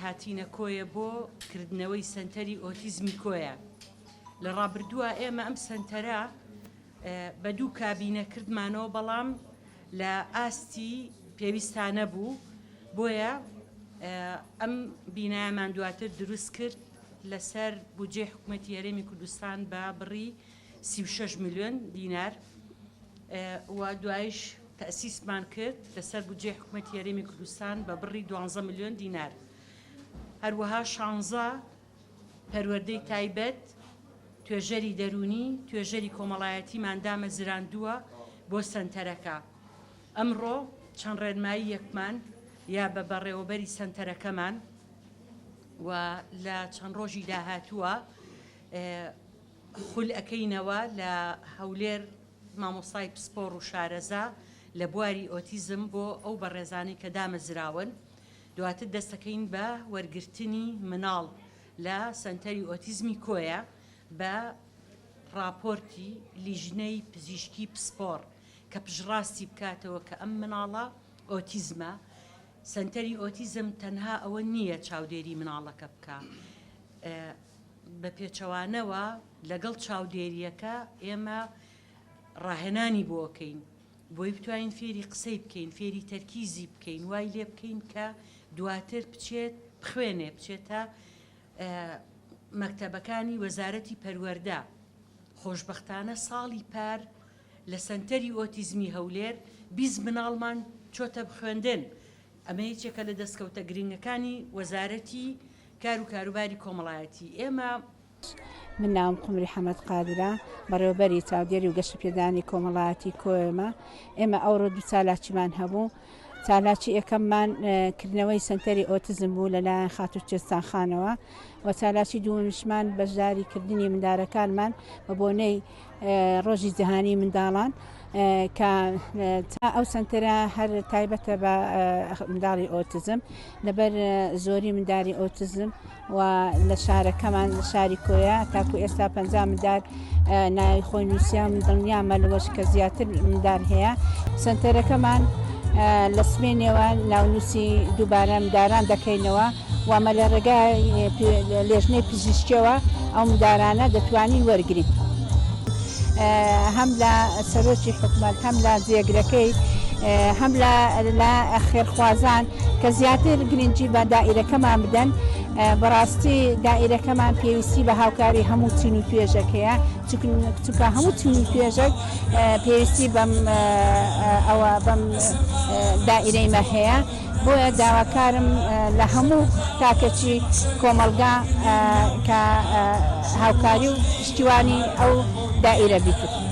هاتینە کۆیە بۆ کردنەوەی سەنتەری ئۆتیزمی کۆیە. لە ڕابردووە ئێمە ئەم سەنتەرە بە دوو کابینە کردمانەوە، بەڵام لە ئاستی پێویستانە بوو، بۆیە ئەم بینایەمان دواتر دروست کرد لەسەر بودجێ حکوومەتی هەرێمی کوردستان بە بڕی 36 میلیۆن دینار و دوایش تەسیسمان کرد لەسەر بودجێ حکوومەتی هەرێمی کوردستان بە بڕی 12 میلیۆن دینار. هەروەها 16 پەروەردەی تایبەت، توێژەری دەرونی، توێژەری کۆمەڵایەتیمان دامەزراندووە بۆ سەنتەرەکە. ئەمڕۆ چەند ڕێنمایی یەکمان یا بە بەڕێوەبەری سەنتەرەکەمان و لە چەند ڕۆژی داهاتووە خول ئەەکەینەوە لە هەولێر مامۆستای پسپۆڕ و شارەزا لە بواری ئۆتیزم بۆ ئەو بەڕێزانی کە دامەزراون. دواتر دەستەکەین بە وەرگرتنی مناڵ لە سەنتەری ئۆتیزمی کۆیە بە راپۆرتی لیژنەی پزیشکی پسپۆڕ کە پژڕاستی بکاتەوە کە ئەم مناڵە ئۆتیزمە. سەنتەری ئۆتیزم تەنها ئەوە نییە چاودێری مناڵەکە بکە، بە پێچەوانەوە لەگەڵ چاودێریەکە ئێمە ڕاهێنانی بۆکەین بۆی بتوانین فێری قسەی بکەین، فێری تەرکیزی بکەین، وای لێ بکەین کە دواتر بچێت بخوێنێ، بچێتە مەکتەبەکانی وەزارەتی پەروەردە. خۆشبەختانە ساڵی پار لە سەنتەری ئۆتیزمی هەولێر 20 مناڵمان چۆتە بخوێندن. ئەمە هیچێکە لە دەستکەوتە گرنگەکانی وەزارەتی کار و کاروباری کۆمەڵایەتی. ئێمە من ناوم قمری حەمەد قادرە، بەڕێوەبەری چاودێری و گەشت پێدانی کۆمەڵایەتی کۆیمە. ئێمە ئەوڕۆ دوو چالاکیمان هەبوو. چالاکی یەکەممان کردنەوەی سەنتەری ئۆتیزم بوو لەلایەن خاتوچێستانخانەوە و چالاکی دووەمیشمان بەشداریکردنی منداڵەکانمان بە بۆنەی ڕۆژی جەهانی منداڵان کە تا ئەو سنتەرە هەر تایبەتە بە منداڵی ئۆتیزم لەبەر زۆری منداری ئۆتیزم و لە شارەکەمان لە شاری کۆیە تاکو ئێستا 50 مندار ناوی خۆی نووسیا من دڵنیامە لەوەش کە زیاتر مندار هەیە. سنتەرەکەمان لە سمێنێەوە ناونووسی دووبارە منداران دەکەینەوە وامە لە ڕێگای لێژنەی پزیشکیەوە ئەو مندارانە دەتوانین وەرگریت. هەم لە سەرۆکی حکومەت، هەم لە جێگرەکەی، هەم لە خێرخوازان کە زیاتر گرنگی بە دائیرەکەمان بدەن. بەڕاستی دائیرەکەمان پێویستی بە هاوکاری هەموو تیم و توێژەکەیە، چونکە هەموو تیم و توێژەک پێویستی بەم دائیرەیمە هەیە. بۆیە داواکارم لە هەموو تاکەچی کۆمەلگا کە هاوکاری و پشتیوانی ئەو دائیرە بیکرد.